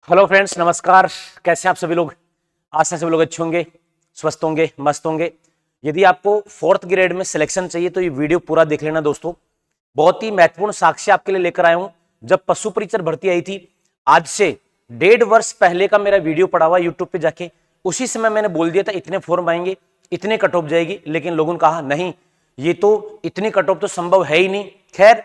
Hello friends, नमस्कार। कैसे हैं आप सभी लोग? आशा सभी लोग अच्छे होंगे, स्वस्थ होंगे, मस्त होंगे। यदि आपको फोर्थ ग्रेड में सिलेक्शन चाहिए तो ये वीडियो पूरा देख लेना दोस्तों। बहुत ही महत्वपूर्ण साक्ष्य आपके लिए लेकर आया हूं। जब पशु परिचर भर्ती आई थी, आज से 1.5 वर्ष पहले का मेरा वीडियो पड़ा हुआ यूट्यूब पे जाके। उसी समय मैंने बोल दिया था इतने फॉर्म आएंगे, इतने कट ऑफ जाएगी, लेकिन लोगों ने कहा नहीं, ये तो इतने कट ऑफ तो संभव है ही नहीं। खैर,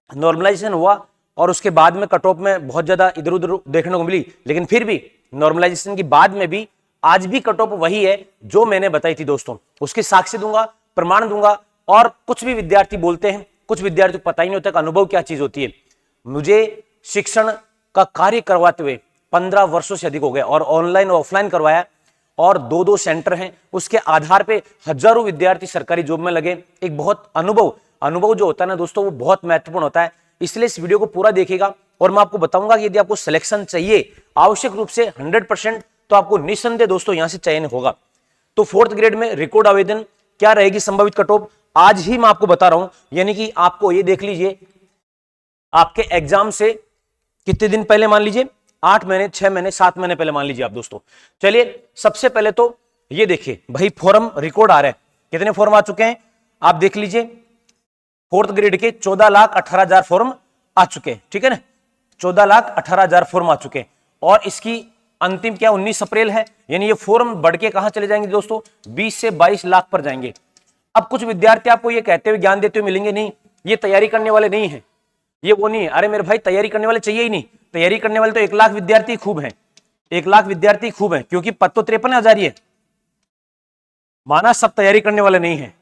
नॉर्मलाइजेशन हुआ और उसके बाद में कट ऑफ में बहुत ज्यादा इधर उधर देखने को मिली, लेकिन फिर भी नॉर्मलाइजेशन की बाद में भी आज भी कट ऑफ वही है जो मैंने बताई थी दोस्तों। उसके साक्ष्य दूंगा, प्रमाण दूंगा। और कुछ भी विद्यार्थी बोलते हैं, कुछ विद्यार्थी को पता ही नहीं होता कि अनुभव क्या चीज होती है। मुझे शिक्षण का कार्य करवाते हुए 15 वर्षों से अधिक हो गए और ऑनलाइन और ऑफलाइन करवाया, और दो सेंटर हैं। उसके आधार पे हजारों विद्यार्थी सरकारी जॉब में लगे। एक बहुत अनुभव जो होता है ना दोस्तों, वो बहुत महत्वपूर्ण होता है। इसलिए इस वीडियो को पूरा देखिएगा और मैं आपको बताऊंगा कि यदि आपको सिलेक्शन चाहिए आवश्यक रूप से 100%, तो आपको निस्संदेह दोस्तों यहां से चयन होगा। तो फोर्थ ग्रेड में रिकॉर्ड आवेदन क्या रहेगी संभावित कट ऑफ, आज ही मैं आपको बता रहा हूं। यानी कि आपको ये देख लीजिए, आपके एग्जाम से कितने दिन पहले, मान लीजिए 8 महीने, 6 महीने, 7 महीने पहले मान लीजिए आप दोस्तों। चलिए सबसे पहले तो ये देखिए भाई, फॉर्म रिकॉर्ड आ रहा है। कितने फॉर्म आ चुके हैं आप देख लीजिए। फोर्थ ग्रेड के 14,18,000 फॉर्म आ चुके हैं, ठीक है ना। 14,18,000 फॉर्म आ चुके हैं और इसकी अंतिम क्या 19 अप्रैल है। यानी ये फॉर्म बढ़ के कहां चले जाएंगे दोस्तों, 20 से 22 लाख पर जाएंगे। अब कुछ विद्यार्थी आपको ये कहते हुए, ज्ञान देते हुए मिलेंगे, नहीं ये तैयारी करने वाले नहीं है, ये वो नहीं है। अरे मेरे भाई, तैयारी करने वाले चाहिए ही नहीं। तैयारी करने वाले तो 1 लाख विद्यार्थी खूब हैं, 1 लाख विद्यार्थी खूब हैं, क्योंकि पद तो 53,000 ही है। माना सब तैयारी करने वाले नहीं है,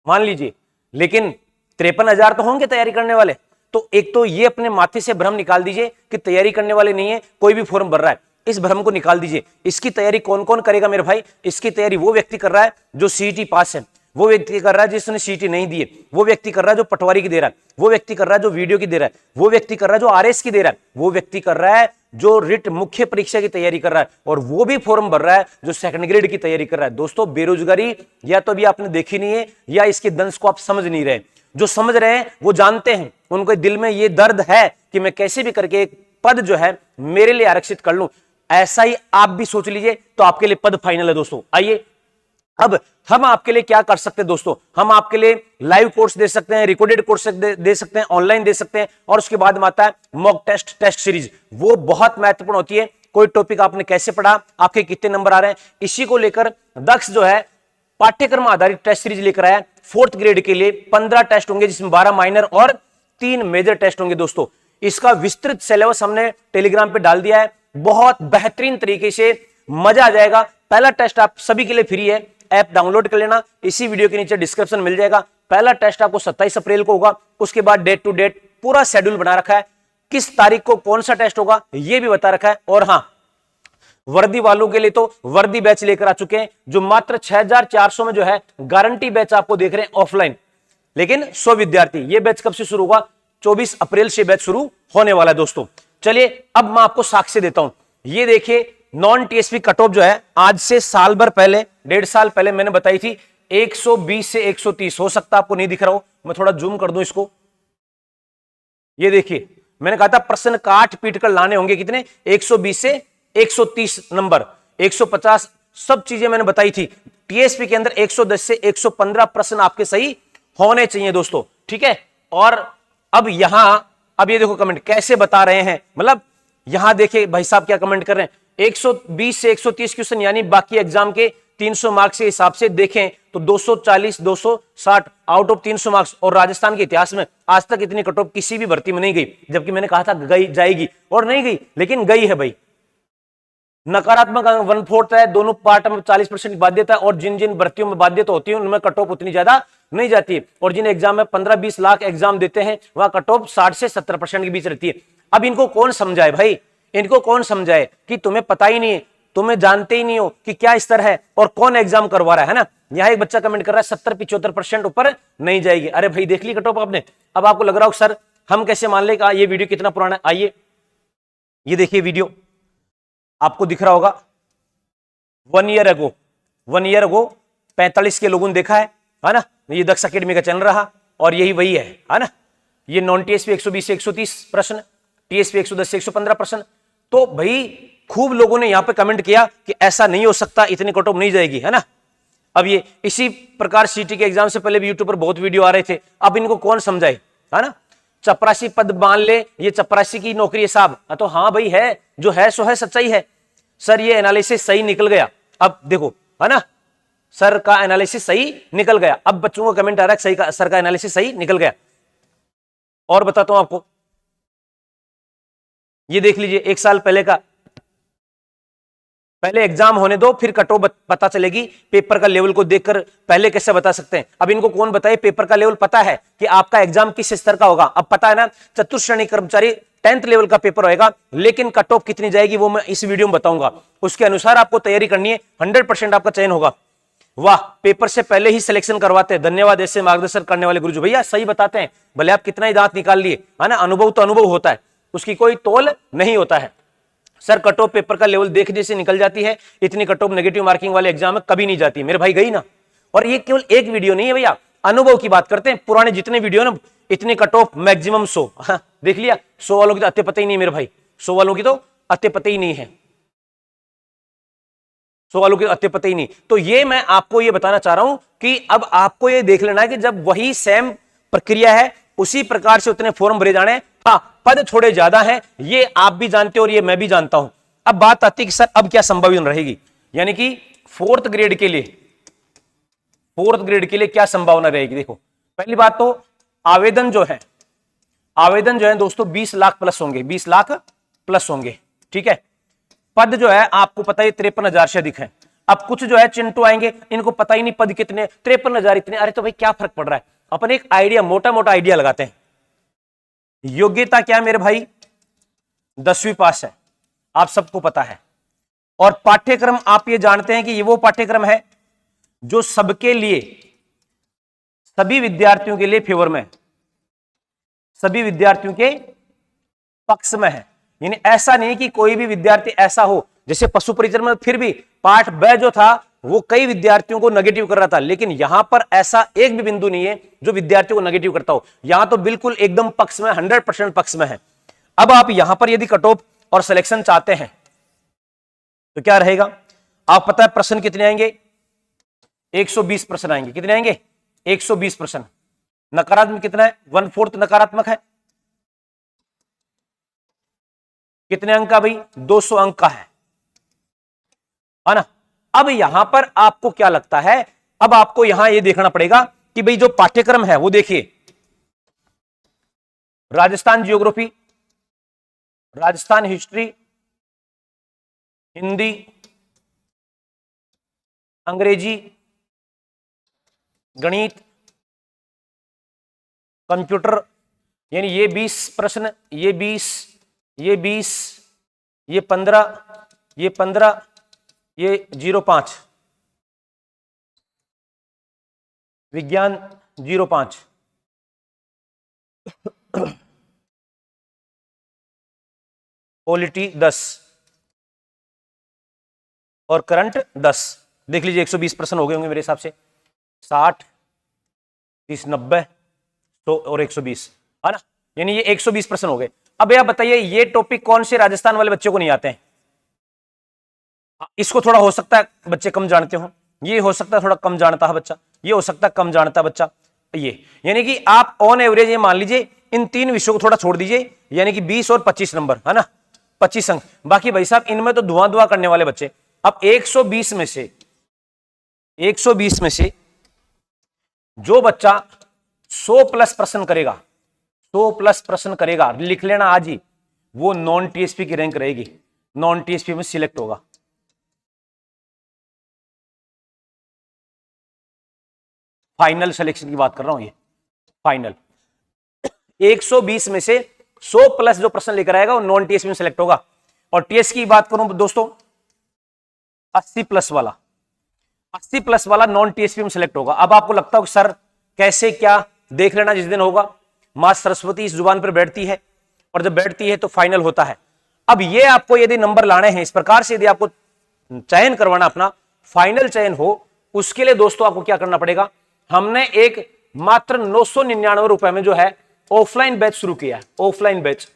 मान लीजिए, लेकिन 53,000 तो होंगे तैयारी करने वाले। तो एक तो ये अपने माथे से भ्रम निकाल दीजिए कि तैयारी करने वाले नहीं है, कोई भी फॉर्म भर रहा है, इस भ्रम को निकाल दीजिए। इसकी तैयारी कौन कौन करेगा मेरे भाई? इसकी तैयारी वो व्यक्ति कर रहा है जो सीईटी पास है, वो व्यक्ति कर रहा है जिसने सीईटी नहीं दी है, वो व्यक्ति कर रहा है जो पटवारी की दे रहा है, वो व्यक्ति कर रहा है जो वीडियो की दे रहा है, वो व्यक्ति कर रहा है जो आरएस की दे रहा है, वो व्यक्ति कर रहा है जो रिट मुख्य परीक्षा की तैयारी कर रहा है, और वो भी फॉर्म भर रहा है जो सेकंड ग्रेड की तैयारी कर रहा है। दोस्तों, बेरोजगारी या तो अभी आपने देखी नहीं है, या इसके दंश को आप समझ नहीं रहे। जो समझ रहे हैं वो जानते हैं, उनके दिल में ये दर्द है कि मैं कैसे भी करके एक पद जो है मेरे लिए आरक्षित कर लूं। ऐसा ही आप भी सोच लीजिए, तो आपके लिए पद फाइनल है दोस्तों। आइए, अब हम आपके लिए क्या कर सकते हैं दोस्तों, हम आपके लिए लाइव कोर्स दे सकते हैं, रिकॉर्डेड कोर्स दे सकते हैं, ऑनलाइन दे सकते हैं, और उसके बाद में आता है मॉक टेस्ट सीरीज। वो बहुत महत्वपूर्ण होती है। कोई टॉपिक आपने कैसे पढ़ा, आपके कितने नंबर आ रहे हैं, इसी को लेकर दक्ष जो है पाठ्यक्रम आधारित टेस्ट सीरीज लेकर आया। फोर्थ ग्रेड के लिए 15 टेस्ट होंगे, जिसमें 12 माइनर और 3 मेजर टेस्ट होंगे दोस्तों। इसका विस्तृत सिलेबस हमने टेलीग्राम पे डाल दिया है, बहुत बेहतरीन तरीके से, मजा आ जाएगा। पहला टेस्ट आप सभी के लिए फ्री है, ऐप डाउनलोड कर लेना, इसी वीडियो के नीचे डिस्क्रिप्शन मिल जाएगा। पहला टेस्ट आपको 27 अप्रैल को होगा। उसके बाद डेट टू डेट पूरा शेड्यूल बना रखा है, किस तारीख को कौन सा टेस्ट होगा यह भी बता रखा है। और हां, वर्दी वालों के लिए तो वर्दी बैच लेकर आ चुके हैं, जो मात्र 6,400 में जो है गारंटी बैच आपको देख रहे हैं ऑफलाइन, लेकिन 100 विद्यार्थी। ये बैच कब से शुरू होगा? 24 अप्रैल से बैच शुरू होने वाला है दोस्तों। चलिए अब मैं आपको साक्ष्य देता हूं। ये देखिए, नॉन टीएसपी कट ऑफ जो है आज से साल भर पहले, 1.5 साल पहले मैंने बताई थी 120 से 130। हो सकता है आपको नहीं दिख रहा हो, मैं थोड़ा जूम कर दूं इसको। ये देखिए, मैंने कहा था प्रश्न काट पीट कर लाने होंगे कितने, 120 से 130 नंबर, 150, सब चीजें मैंने बताई थी। टीएसपी के अंदर 110 से 115 प्रश्न आपके सही होने चाहिए दोस्तों, ठीक है। और अब यहां, अब ये देखो कमेंट कैसे बता रहे हैं, मतलब यहां देखिए भाई साहब क्या कमेंट कर रहे हैं। 120 से 130 क्वेश्चन, यानी बाकी एग्जाम के 300 मार्क्स के हिसाब से देखें तो 240, 260 आउट ऑफ 300 मार्क्स। और राजस्थान के इतिहास में आज तक इतनी कट ऑफ किसी भी भर्ती में नहीं गई, जबकि मैंने कहा था गई जाएगी, और नहीं गई, लेकिन गई है भाई। नकारात्मक 1/4 है, दोनों पार्ट में 40% की बाध्यता है, और जिन जिन भर्तियों में बाध्यता होती है उनमें कट ऑफ उतनी ज्यादा नहीं जाती है। और जिन एग्जाम में 15-20 लाख एग्जाम देते हैं वहां कट ऑफ 60 से 70% के बीच रहती है। अब इनको कौन समझाए भाई, इनको कौन समझाए कि तुम्हें पता ही नहीं है, तुम्हें जानते ही नहीं हो कि क्या स्तर है और कौन एग्जाम करवा रहा है ना। यहां एक बच्चा कमेंट कर रहा है 70-75% ऊपर नहीं जाएगी। अरे भाई देख ली कट ऑफ आपने। अब आपको लग रहा हो सर हम कैसे मान ले, ये वीडियो कितना पुराना है। आइए ये देखिए वीडियो, आपको दिख रहा होगा 1 ईयर अगो, 45 के लोगों ने देखा है ना। ये दक्ष अकेडमी का चैनल रहा, और यही वही है ना। ये नॉन टीएसपी 120 से 130 प्रश्न, टीएसपी 110 से 115 प्रश्न, तो भाई खूब लोगों ने यहां पे कमेंट किया कि ऐसा नहीं हो सकता, इतनी कट ऑफ नहीं जाएगी, है ना। अब ये इसी प्रकार सीटी के एग्जाम से पहले भी यूट्यूब पर बहुत वीडियो आ रहे थे, अब इनको कौन समझाए, है ना। चपरासी पद मान ले, ये चपरासी की नौकरी है साहब, तो हाँ भाई है, जो है सो है, सच्चाई है। सर ये एनालिसिस सही निकल गया, अब देखो, है ना, सर का एनालिसिस सही निकल गया। अब बच्चों का कमेंट आ रहा है सही का, सर का एनालिसिस सही निकल गया। और बताता हूं आपको, ये देख लीजिए 1 साल पहले का, पहले एग्जाम होने दो फिर कट ऑफ पता चलेगी। पेपर का लेवल को देखकर पहले कैसे बता सकते हैं। अब इनको कौन बताए, पेपर का लेवल पता है कि आपका एग्जाम किस स्तर का होगा, अब पता है ना। चतुर्श्रेणी कर्मचारी 10th लेवल का पेपर होएगा, लेकिन कट ऑफ कितनी जाएगी वो मैं इस वीडियो में बताऊंगा। उसके अनुसार आपको तैयारी करनी है, 100% आपका चयन होगा। वाह, पेपर से पहले ही सिलेक्शन करवाते हैं, धन्यवाद ऐसे मार्गदर्शन करने वाले गुरुजी। भैया सही बताते हैं, भले आप कितना ही दांत निकाल लिए, है ना, अनुभव तो अनुभव होता है, उसकी कोई तोल नहीं होता है। सर कट ऑफ पेपर का लेवल देखने से निकल जाती है, इतनी कट ऑफ नेगेटिव मार्किंग वाले एग्जाम में कभी नहीं जाती। मेरे भाई गई ना। और ये केवल एक वीडियो नहीं है भैया, अनुभव की बात करते हैं, पुराने जितने वीडियो ना, इतने कट ऑफ मैक्सिमम 100। हाँ, देख लिया, 100 वालों की तो अत्य पता ही नहीं मेरे भाई, 100 वालों की तो अत्य पता ही नहीं है, 100 वालों की अत्य पता ही नहीं। तो ये मैं आपको ये बताना चाह रहा हूं कि अब आपको ये देख लेना है कि जब वही सेम प्रक्रिया है, उसी प्रकार से उतने फॉर्म भरे जाने। हाँ, पद थोड़े ज्यादा हैं, ये आप भी जानते हो और ये मैं भी जानता हूं। अब बात आती है कि सर अब क्या संभावना रहेगी, यानी कि 4th ग्रेड के लिए क्या संभावना रहेगी। देखो, पहली बात तो आवेदन जो है दोस्तों 20 लाख प्लस होंगे, 20 लाख प्लस होंगे, ठीक है। पद जो है आपको पता है 53,000 से अधिक है। अब कुछ जो है चिंटू आएंगे, इनको पता ही नहीं पद कितने, 53,000 इतने, अरे तो भाई क्या फर्क पड़ रहा है। अपन एक आइडिया, मोटा मोटा आइडिया लगाते हैं। योग्यता क्या मेरे भाई, 10वीं पास है, आप सबको पता है। और पाठ्यक्रम आप ये जानते हैं कि ये वो पाठ्यक्रम है जो सबके लिए, सभी विद्यार्थियों के लिए फेवर में, सभी विद्यार्थियों के पक्ष में है। यानी ऐसा नहीं कि कोई भी विद्यार्थी ऐसा हो, जैसे पशु परिचय में फिर भी पाठ ब जो था वो कई विद्यार्थियों को नेगेटिव कर रहा था, लेकिन यहां पर ऐसा एक भी बिंदु नहीं है जो विद्यार्थियों को नेगेटिव करता हो। यहां तो बिल्कुल एकदम पक्ष में, 100% पक्ष में है। अब आप यहां पर यदि कट ऑफ और सिलेक्शन चाहते हैं तो क्या रहेगा, आप पता है प्रश्न कितने आएंगे, 120 प्रश्न आएंगे। कितने आएंगे, 120 प्रश्न। नकारात्मक कितना है, 1/4 नकारात्मक है। कितने अंक का भाई, 200 अंक का है ना। अब यहां पर आपको क्या लगता है, अब आपको यहां यह देखना पड़ेगा कि भाई जो पाठ्यक्रम है वो देखिए, राजस्थान जियोग्राफी, राजस्थान हिस्ट्री, हिंदी, अंग्रेजी, गणित, कंप्यूटर, यानी ये 20 प्रश्न, ये 20, ये 20, ये 15, ये 15, ये 05, विज्ञान 05, पॉलिटी 10 और करंट 10। देख लीजिए 120 प्रश्न हो गए होंगे मेरे हिसाब से, 60, 30, 90, 100 और 120, है ना। यानी ये 120 प्रश्न हो गए। अब यह बताइए, ये टॉपिक कौन से राजस्थान वाले बच्चों को नहीं आते हैं। इसको थोड़ा हो सकता है बच्चे कम जानते हो, ये हो सकता है थोड़ा कम जानता है बच्चा, ये हो सकता है कम जानता है बच्चा, ये यानी कि आप ऑन एवरेज ये मान लीजिए इन 3 विषयों को थोड़ा छोड़ दीजिए, यानी कि 20 और 25 नंबर, है ना, 25 अंक। बाकी भाई साहब इनमें तो धुआं करने वाले बच्चे। अब 120 में से जो बच्चा 100 प्लस प्रश्न करेगा, 100 प्लस प्रश्न करेगा, लिख लेना आज ही, वो नॉन टीएसपी की रैंक रहेगी, नॉन टीएसपी में सिलेक्ट होगा। फाइनल सिलेक्शन की बात कर रहा हूं, ये फाइनल 120 में से 100 प्लस जो प्रश्न लेकर आएगा वो नॉन टीएसपी में सिलेक्ट होगा। और टीएस की बात करूं दोस्तों, 80 प्लस वाला नॉन टीएसपी में सिलेक्ट होगा। अब आपको लगता हो सर कैसे, क्या, देख लेना जिस दिन होगा। मां सरस्वती इस जुबान पर बैठती है और जब बैठती है तो फाइनल होता है। अब ये आपको यदि नंबर लाने हैं इस प्रकार से, यदि आपको चयन करवाना, अपना फाइनल चयन हो, उसके लिए दोस्तों आपको क्या करना पड़ेगा, हमने एक मात्र 999 रुपए में जो है ऑफलाइन बैच शुरू किया है। ऑफलाइन बैच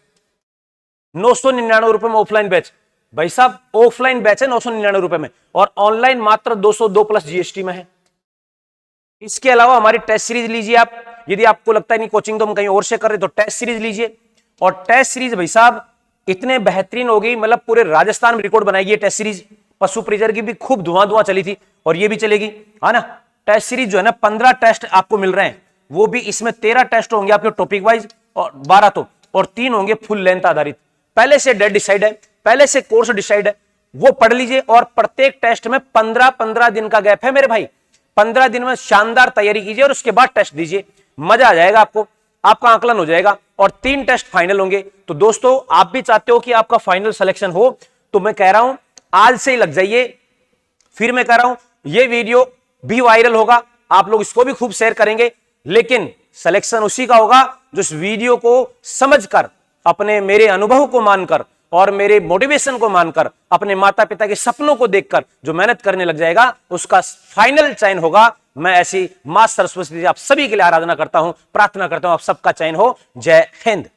₹999 में ऑफलाइन बैच। भाई साहब ऑफलाइन बैच है ₹999 में, और ऑनलाइन मात्र 202 प्लस जीएसटी में है। इसके अलावा हमारी टेस्ट सीरीज लीजिए आप, यदि आपको लगता है नहीं कोचिंग तो हम कहीं और से कर रहे तो टेस्ट सीरीज लीजिए। और टेस्ट सीरीज भाई साहब इतने बेहतरीन हो गई, मतलब पूरे राजस्थान में रिकॉर्ड बनाएगी ये टेस्ट सीरीज। पशु प्रिजर की भी खूब धुआं चली थी और ये भी चलेगी, है ना। टेस्ट सीरीज जो है ना 15 टेस्ट आपको मिल रहे हैं, वो भी इसमें 13 टेस्ट होंगे आपके टॉपिक वाइज और 12 तो, और 3 होंगे फुल लेंथ आधारित। पहले से डेट डिसाइड है, पहले से कोर्स डिसाइड है, वो पढ़ लीजिए। और प्रत्येक टेस्ट में 15-15 दिन का गैप है मेरे भाई। 15 दिन में शानदार तैयारी कीजिए और उसके बाद टेस्ट दीजिए, मजा आ जाएगा आपको, आपका आकलन हो जाएगा। और 3 टेस्ट फाइनल होंगे। तो दोस्तों आप भी चाहते हो कि आपका फाइनल सिलेक्शन हो, तो मैं कह रहा हूं आज से ही लग जाइए। फिर मैं कह रहा हूं ये वीडियो भी वायरल होगा, आप लोग इसको भी खूब शेयर करेंगे, लेकिन सिलेक्शन उसी का होगा जो इस वीडियो को समझकर, अपने मेरे अनुभव को मानकर और मेरे मोटिवेशन को मानकर, अपने माता पिता के सपनों को देखकर जो मेहनत करने लग जाएगा, उसका फाइनल चयन होगा। मैं ऐसी मां सरस्वती जी आप सभी के लिए आराधना करता हूं, प्रार्थना करता हूं आप सबका चयन हो। जय हिंद।